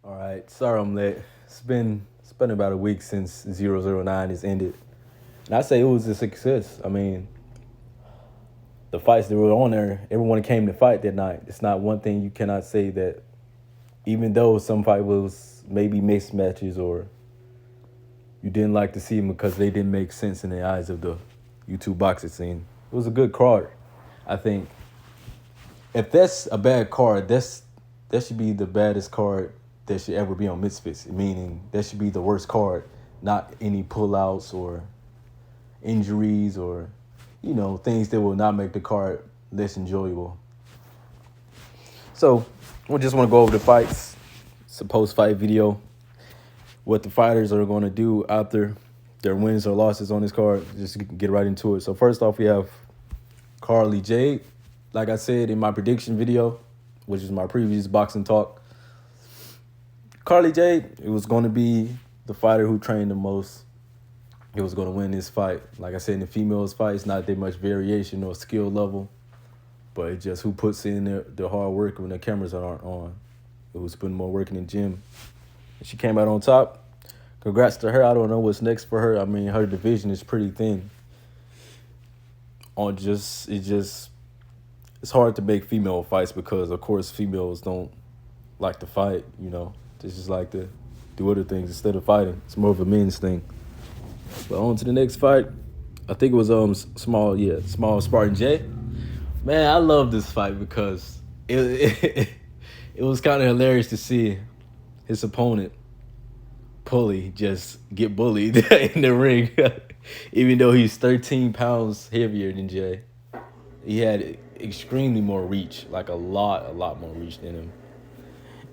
All right, sorry I'm late. It's been about a week since 009 has ended, and I say it was a success. I mean, the fights that were on there, everyone came to fight that night. It's not one thing you cannot say that, even though some fight was maybe mixed matches or you didn't like to see them because they didn't make sense in the eyes of the YouTube boxing scene. It was a good card. I think if that's a bad card, that should be the baddest card that should ever be on Misfits. Meaning that should be the worst card, not any pullouts or injuries or things that will not make the card less enjoyable. So we just want to go over the fights. It's a post-fight video. What the fighters are going to do after their wins or losses on this card. Just get right into it. So first off, we have Carly Jade. Like I said in my prediction video, which is my previous boxing talk, Carly Jade, it was going to be the fighter who trained the most. It was going to win this fight. Like I said, in the females fight, it's not that much variation or skill level, but it's just who puts in the hard work when the cameras aren't on. It was putting more work in the gym. And she came out on top. Congrats to her. I don't know what's next for her. I mean, her division is pretty thin. It's hard to make female fights because, of course, females don't like to fight. They just like to do other things instead of fighting. It's more of a men's thing. But on to the next fight. I think it was small Spartan J. Man, I love this fight because it was kind of hilarious to see his opponent Pulley just get bullied in the ring, even though he's 13 pounds heavier than Jay. He had extremely more reach, like a lot more reach than him.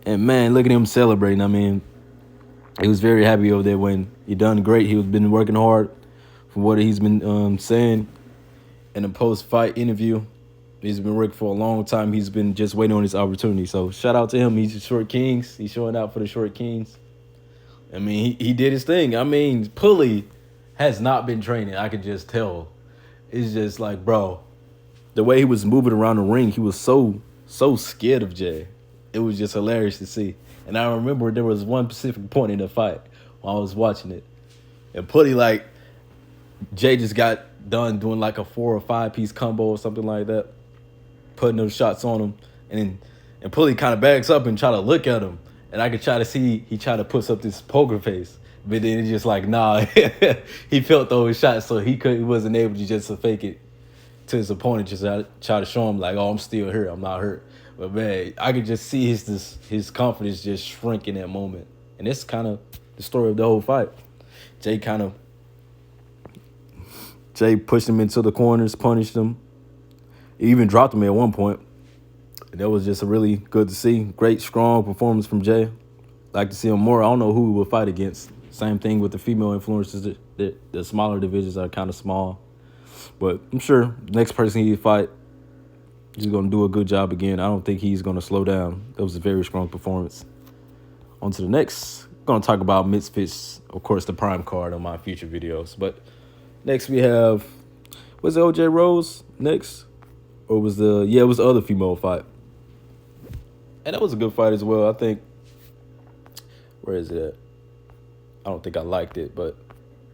And man, look at him celebrating. I mean, he was very happy over there when he done great. He was been working hard from what he's been saying in a post-fight interview. He's been working for a long time. He's been just waiting on his opportunity. So shout out to him. He's the Short Kings. He's showing out for the Short Kings. I mean, he did his thing. I mean, Pulley has not been training. I could just tell. It's just like, bro, the way he was moving around the ring, he was so scared of Jay. It was just hilarious to see. And I remember there was one specific point in the fight while I was watching it. And Pulley, like, Jay just got done doing like a 4 or 5 piece combo or something like that, putting those shots on him. And Pulley kind of backs up and try to look at him. And I could try to see he tried to put up this poker face. But then it's just like, nah, he felt those shots, so he wasn't able to just fake it to his opponent, just try to show him like, oh, I'm still here, I'm not hurt. But man, I could just see his confidence just shrink in that moment. And that's kind of the story of the whole fight. Jay pushed him into the corners, punished him. He even dropped him at one point. That was just a really good to see. Great, strong performance from Jay. Like to see him more. I don't know who he will fight against. Same thing with the female influencers. The smaller divisions are kind of small. But I'm sure next person he fight, he's going to do a good job again. I don't think he's going to slow down. That was a very strong performance. On to the next. I'm going to talk about Misfits, of course, the prime card on my future videos. But next we have, was it OJ Rose next? Or was it was the other female fight. And that was a good fight as well. I think, where is it at? I don't think I liked it, but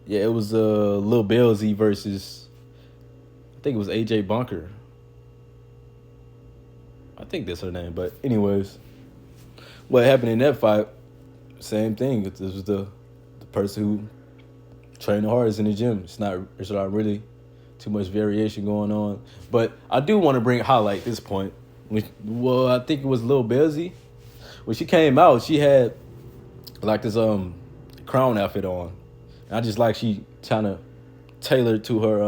yeah, it was Lil Belzy versus, I think it was AJ Bunker. I think that's her name, but anyways, what happened in that fight, same thing. This was the person who trained the hardest in the gym. It's not really too much variation going on. But I do want to highlight this point. I think it was Lil Belzy. When she came out, she had like this crown outfit on. And I just like she trying to tailor to her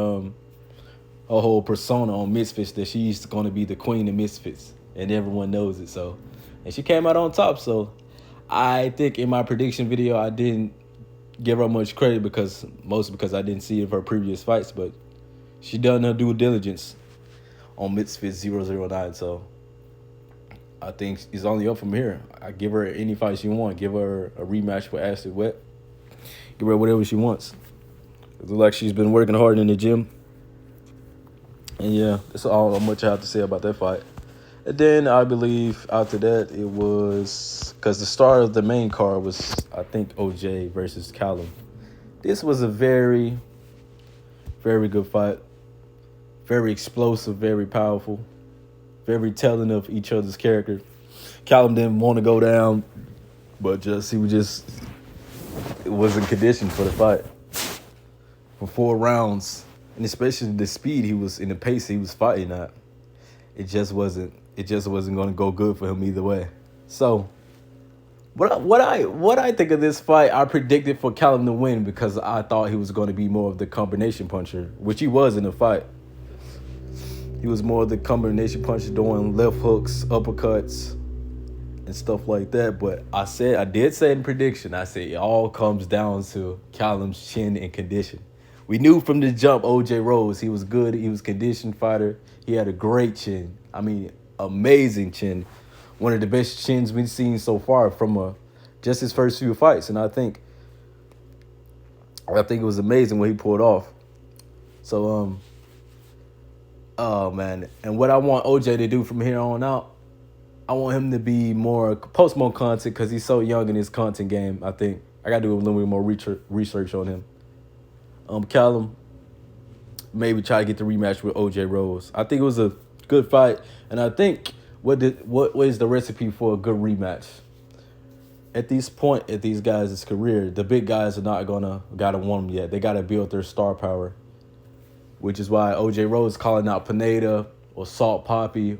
whole persona on Misfits, that she's going to be the queen of Misfits, and everyone knows it. So, and she came out on top. So I think in my prediction video, I didn't give her much credit because I didn't see her previous fights, but she done her due diligence on Misfits 009. So I think it's only up from here. I give her any fight she wants. Give her a rematch with Ashley Wet. Give her whatever she wants. It looks like she's been working hard in the gym. And yeah, that's all much I have to say about that fight. And then I believe after that it was because the start of the main card was I think OJ versus Callum. This was a very very good fight, very explosive, very powerful, very telling of each other's character. Callum didn't want to go down, but just he was just it wasn't conditioned for the fight for 4 rounds, and especially the speed he was in the pace he was fighting at. It just wasn't going to go good for him either way. So what I think of this fight, I predicted for Callum to win because I thought he was going to be more of the combination puncher, which he was in the fight. He was more of the combination puncher, doing left hooks, uppercuts, and stuff like that. But I did say in prediction, I said it all comes down to Callum's chin and condition. We knew from the jump, OJ Rose, he was good. He was a conditioned fighter. He had a great chin. I mean, amazing chin. One of the best chins we've seen so far from just his first few fights. And I think it was amazing what he pulled off. So oh man. And what I want OJ to do from here on out, I want him to be more post more content because he's so young in his content game. I think I gotta do a little bit more research on him. Callum, maybe try to get the rematch with OJ Rose. I think it was a good fight, and I think what is the recipe for a good rematch? At this point, at these guys' career, the big guys are not gotta want them yet. They gotta build their star power, which is why OJ Rose calling out Pineda or Salt Poppy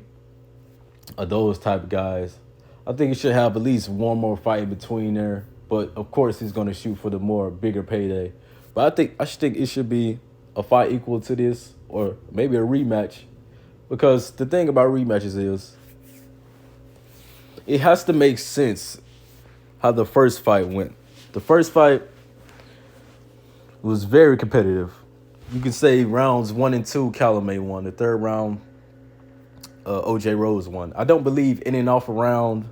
or those type of guys. I think he should have at least one more fight in between there. But of course, he's gonna shoot for the more bigger payday. But I think it should be a fight equal to this, or maybe a rematch. Because the thing about rematches is it has to make sense how the first fight went. The first fight was very competitive. You can say rounds 1 and 2, Callum won. The third round, OJ Rose won. I don't believe in and off a round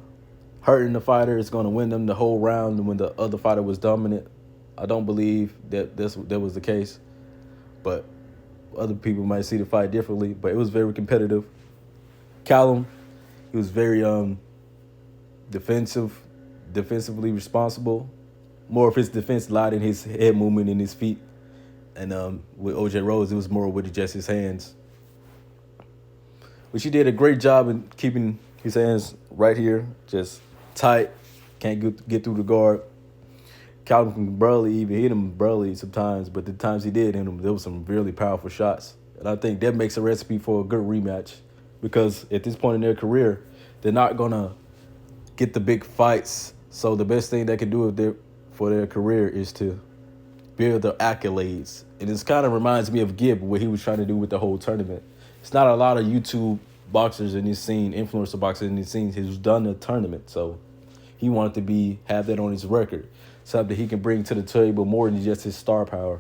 hurting the fighter is going to win them the whole round when the other fighter was dominant. I don't believe that was the case. But other people might see the fight differently. But it was very competitive. Callum, he was very defensively responsible. More of his defense lied in his head movement and his feet. And with OJ Rose, it was more with just his hands. Which he did a great job in keeping his hands right here, just tight, can't get through the guard. Calvin can barely even hit him barely sometimes, but the times he did hit him, there was some really powerful shots. And I think that makes a recipe for a good rematch because at this point in their career, they're not going to get the big fights. So the best thing they can do for their career is to build their accolades. And this kind of reminds me of Gibb, what he was trying to do with the whole tournament. It's not a lot of YouTube boxers in this scene, influencer boxers in this scene, who's done the tournament. So he wanted to have that on his record, something he can bring to the table more than just his star power.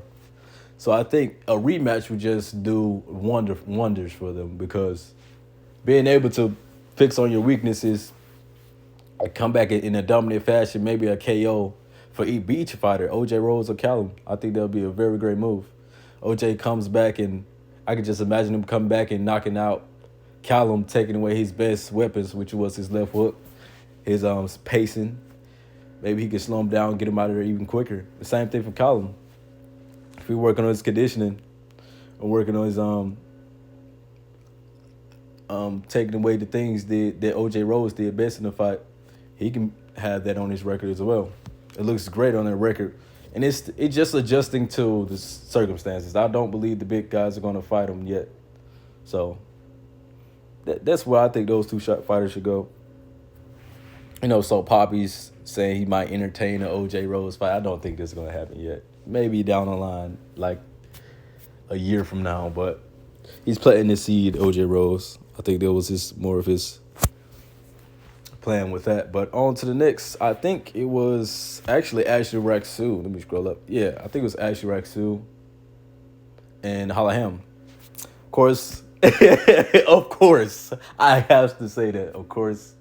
So I think a rematch would just do wonders for them because being able to fix on your weaknesses and come back in a dominant fashion, maybe a KO for each fighter, OJ Rose or Callum, I think that would be a very great move. OJ comes back and I could just imagine him coming back and knocking out Callum, taking away his best weapons, which was his left hook, his pacing. Maybe he could slow him down, get him out of there even quicker. The same thing for Callum. If we're working on his conditioning or working on his taking away the things that OJ Rose did best in the fight, he can have that on his record as well. It looks great on that record. And it's just adjusting to the circumstances. I don't believe the big guys are going to fight him yet. So that's where I think those two fighters should go. So Poppy's saying he might entertain an OJ Rose fight. I don't think this is going to happen yet. Maybe down the line, like a year from now. But he's planting the seed, OJ Rose. I think that was more of his plan with that. But on to the next. I think it was actually Ashley Raksu. Let me scroll up. Yeah, I think it was Ashley Raksu and Halaham. Of course, of course, I have to say that. Of course,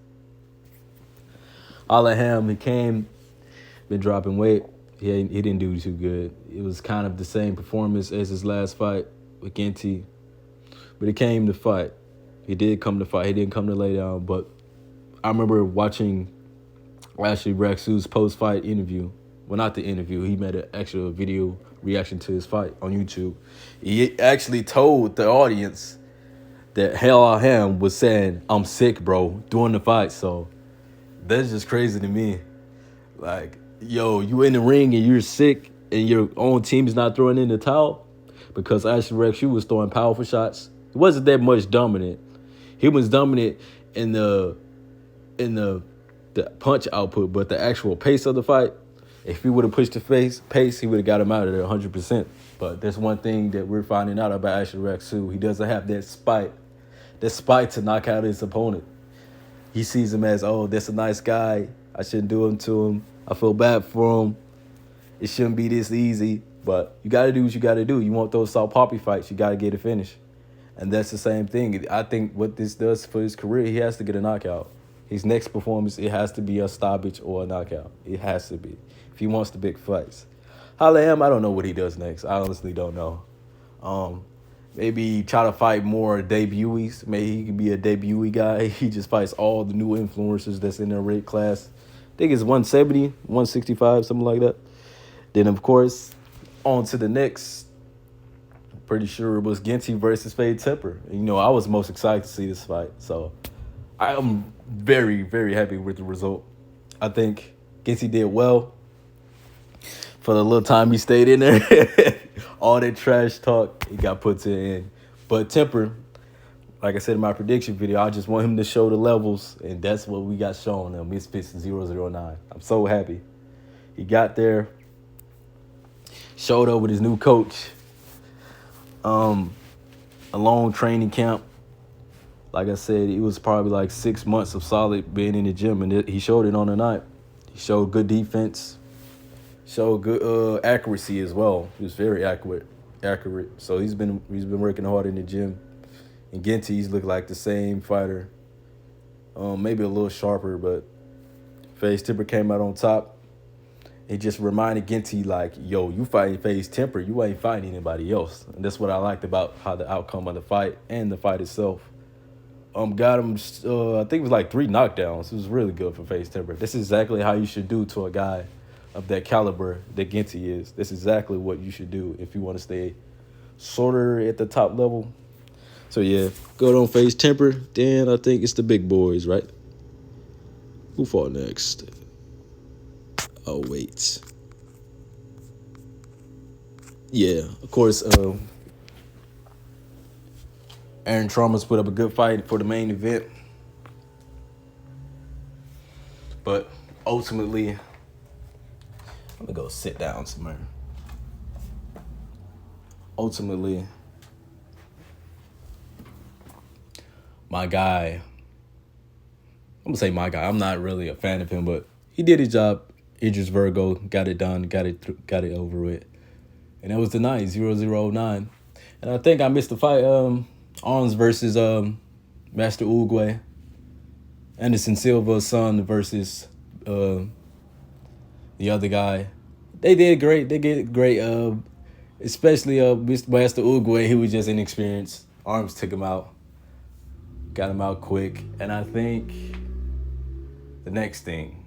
Halaham, been dropping weight. He didn't do too good. It was kind of the same performance as his last fight with Ginty, but it came to fight. He did come to fight. He didn't come to lay down. But I remember watching actually Rexu's post-fight interview. Well, not the interview. He made an actual video reaction to his fight on YouTube. He actually told the audience that Hell I Am was saying, "I'm sick, bro," during the fight. So that's just crazy to me. Like, yo, you in the ring and you're sick and your own team is not throwing in the towel, because actually Rexu was throwing powerful shots. He wasn't that much dominant. He was dominant in the punch output, but the actual pace of the fight, if he would have pushed the pace, he would have got him out of there 100%. But that's one thing that we're finding out about Ashley Rexu. He doesn't have that spite to knock out his opponent. He sees him as, oh, that's a nice guy. I shouldn't do him to him. I feel bad for him. It shouldn't be this easy. But you got to do what you got to do. You want those Salt Poppy fights, you got to get a finish. And that's the same thing. I think what this does for his career, he has to get a knockout. His next performance, it has to be a stoppage or a knockout. It has to be, if he wants the big fights. Halam, I don't know what he does next. I honestly don't know. Maybe try to fight more debutees. Maybe he could be a debutee guy. He just fights all the new influencers that's in their weight class. I think it's 170, 165, something like that. Then, of course, on to the next. Pretty sure it was Ginty versus Fade Temper. You know, I was most excited to see this fight. So I'm very, very happy with the result. I think Ginty did well for the little time he stayed in there. All that trash talk, he got put to the end. But Temper, like I said in my prediction video, I just want him to show the levels, and that's what we got shown on Misfits 009. I'm so happy. He got there, showed up with his new coach. A long training camp. Like I said, it was probably like 6 months of solid being in the gym, and he showed it on the night. He showed good defense, showed good accuracy as well. He was very accurate. So he's been working hard in the gym. And Ginty's looked like the same fighter, maybe a little sharper, but FaZe Temper came out on top. It just reminded Ginty, like, yo, you fighting FaZe Temper, you ain't fighting anybody else. And that's what I liked about how the outcome of the fight and the fight itself. Got him, I think it was like 3 knockdowns. It was really good for FaZe Temper. This is exactly how you should do to a guy of that caliber that Ginty is. That's exactly what you should do if you want to stay sorter at the top level. So, yeah, good on FaZe Temper. Then I think it's the big boys, right? Who fought next? Oh, wait. Yeah, of course, Aaron Traumas put up a good fight for the main event. But ultimately, I'm going to go sit down somewhere. Ultimately, my guy, I'm going to say my guy. I'm not really a fan of him, but he did his job. Idris Virgo got it done, got it over with. And that was the night, 009. And I think I missed the fight, Arms versus Master Uruguay. Anderson Silva's son versus the other guy. They did great. They did great. Especially Mr. Master Uruguay, he was just inexperienced. Arms took him out. Got him out quick. And I think the next thing,